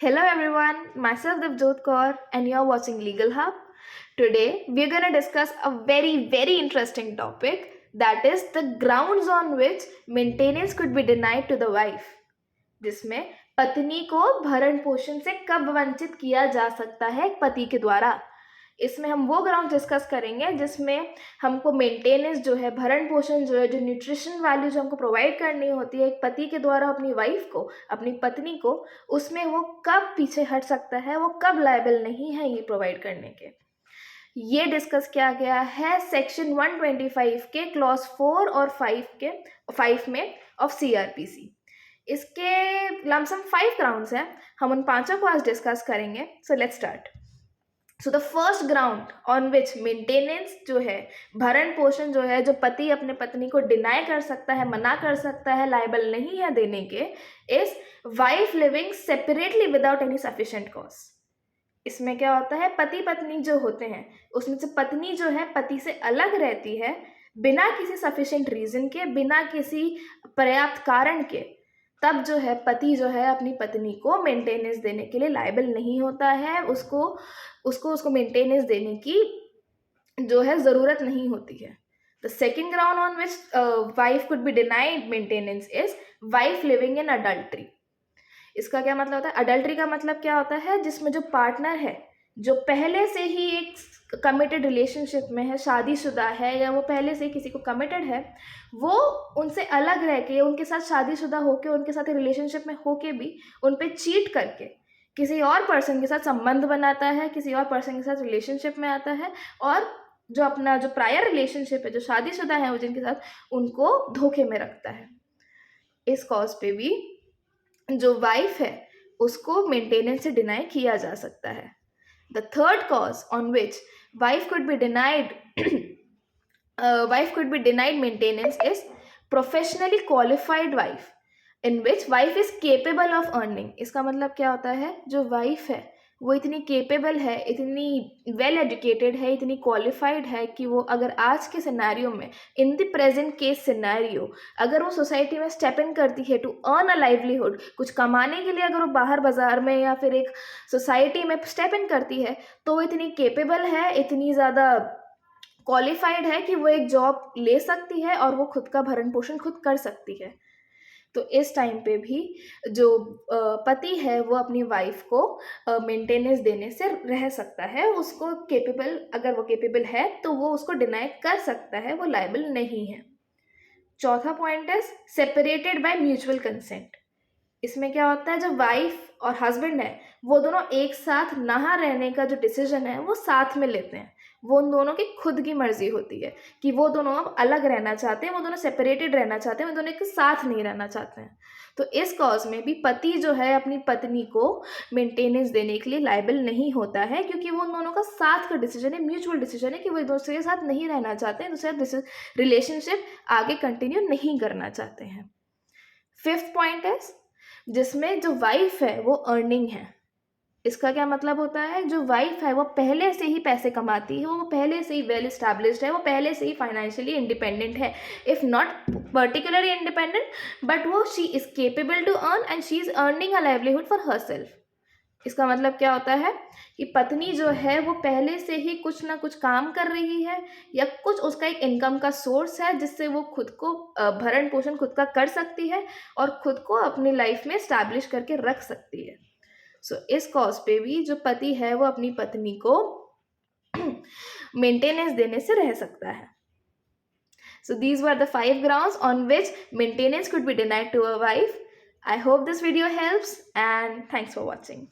Hello everyone, myself Devjot Kaur and you're watching Legal Hub. Today we're going to discuss a very interesting topic, that is the grounds on which maintenance could be denied to the wife. जिसमें पत्नी को भरण पोषण से कब वंचित किया जा सकता है एक पति के द्वारा। इसमें हम वो ग्राउंड डिस्कस करेंगे जिसमें हमको मेंटेनेंस जो है, भरण पोषण जो है, जो न्यूट्रिशन वैल्यू जो हमको प्रोवाइड करनी होती है एक पति के द्वारा अपनी वाइफ को, अपनी पत्नी को, उसमें वो कब पीछे हट सकता है, वो कब लायबल नहीं है ये प्रोवाइड करने के। ये डिस्कस किया गया है सेक्शन 125 के क्लॉज 4 और 5 में ऑफ सीआरपीसी। इसके लमसम 5 ग्राउंड्स हैं, हम उन पांचों को आज डिस्कस करेंगे। So let's start. So the first ground on which maintenance जो है, भरण पोषण जो है, जो पति अपने पत्नी को डिनाई कर सकता है, मना कर सकता है, लायबल नहीं है देने के, is wife living separately without any sufficient cause. इसमें क्या होता है, पति पत्नी जो होते हैं उसमें से पत्नी जो है पति से अलग रहती है बिना किसी सफिशिएंट रीजन के, बिना किसी पर्याप्त कारण के, तब जो है पति जो है अपनी पत्नी को मेंटेनेंस देने के लिए लायबल नहीं होता है। उसको मेंटेनेंस देने की जो है ज़रूरत नहीं होती है। The second ground on which wife could be denied maintenance is wife living in adultery. इसका क्या मतलब होता है? अडल्ट्री का मतलब क्या होता है? जिसमें जो पार्टनर है, जो पहले से ही एक कमिटेड रिलेशनशिप में है, शादीशुदा है, या वो पहले से किसी को कमिटेड है, वो उनसे अलग रह के, उनके साथ शादीशुदा होके, उनके साथ रिलेशनशिप में होके भी उन पे चीट करके किसी और पर्सन के साथ संबंध बनाता है, किसी और पर्सन के साथ रिलेशनशिप में आता है, और जो अपना जो प्रायर रिलेशनशिप है, जो शादीशुदा है वो जिनके साथ, उनको धोखे में रखता है। इस कॉज पे भी जो वाइफ है उसको मेंटेनेंस से डिनाई किया जा सकता है। The third cause on which wife could be denied maintenance is professionally qualified wife in which wife is capable of earning। इसका मतलब क्या होता है? जो वाइफ है वो इतनी केपेबल है, इतनी वेल एजुकेटेड है, इतनी क्वालिफाइड है कि वो अगर आज के सिनेरियो में, in the present case scenario, अगर वो सोसाइटी में स्टेप इन करती है टू अर्न अ लाइवलीहुड, कुछ कमाने के लिए अगर वो बाहर बाजार में या फिर एक सोसाइटी में स्टेप इन करती है, तो वो इतनी केपेबल है, इतनी ज़्यादा क्वालिफाइड है कि वो एक जॉब ले सकती है और वो खुद का भरण पोषण खुद कर सकती है। तो इस टाइम पे भी जो पति है वो अपनी वाइफ को मेंटेनेंस देने से रह सकता है। उसको केपेबल, अगर वो केपेबल है तो वो उसको डिनाई कर सकता है, वो लायबल नहीं है। चौथा पॉइंट है सेपरेटेड बाय म्यूचुअल कंसेंट। इसमें क्या होता है, जो वाइफ और हस्बैंड है वो दोनों एक साथ ना रहने का जो डिसीजन है वो साथ में लेते हैं। वो उन दोनों की खुद की मर्जी होती है कि वो दोनों अब अलग रहना चाहते हैं, वो दोनों सेपरेटेड रहना चाहते हैं, वो दोनों एक साथ नहीं रहना चाहते हैं। तो इस कॉज में भी पति जो है अपनी पत्नी को मेंटेनेंस देने के लिए लायबल नहीं होता है, क्योंकि वो उन दोनों का साथ का डिसीजन है, म्यूचुअल डिसीजन है कि वो एक दूसरे के साथ नहीं रहना चाहते हैं, दूसरे रिलेशनशिप आगे कंटिन्यू नहीं करना चाहते हैं। फिफ्थ पॉइंट है जिसमें जो वाइफ है वो अर्निंग है। इसका क्या मतलब होता है? जो वाइफ है वो पहले से ही पैसे कमाती है, वो पहले से ही वेल एस्टैब्लिश्ड है, वो पहले से ही फाइनेंशियली इंडिपेंडेंट है, if not particularly independent, but वो she is capable to earn and she is earning a livelihood for herself. इसका मतलब क्या होता है कि पत्नी जो है वो पहले से ही कुछ ना कुछ काम कर रही है, या कुछ उसका एक इनकम का सोर्स है जिससे वो खुद को भरण पोषण खुद का कर सकती है और खुद को अपनी लाइफ में स्टैब्लिश करके रख सकती है। सो इस कॉज पे भी जो पति है वो अपनी पत्नी को मेंटेनेंस देने से रह सकता है। So these were the 5 grounds on which maintenance could be denied to a wife. I hope this video helps and thanks for watching.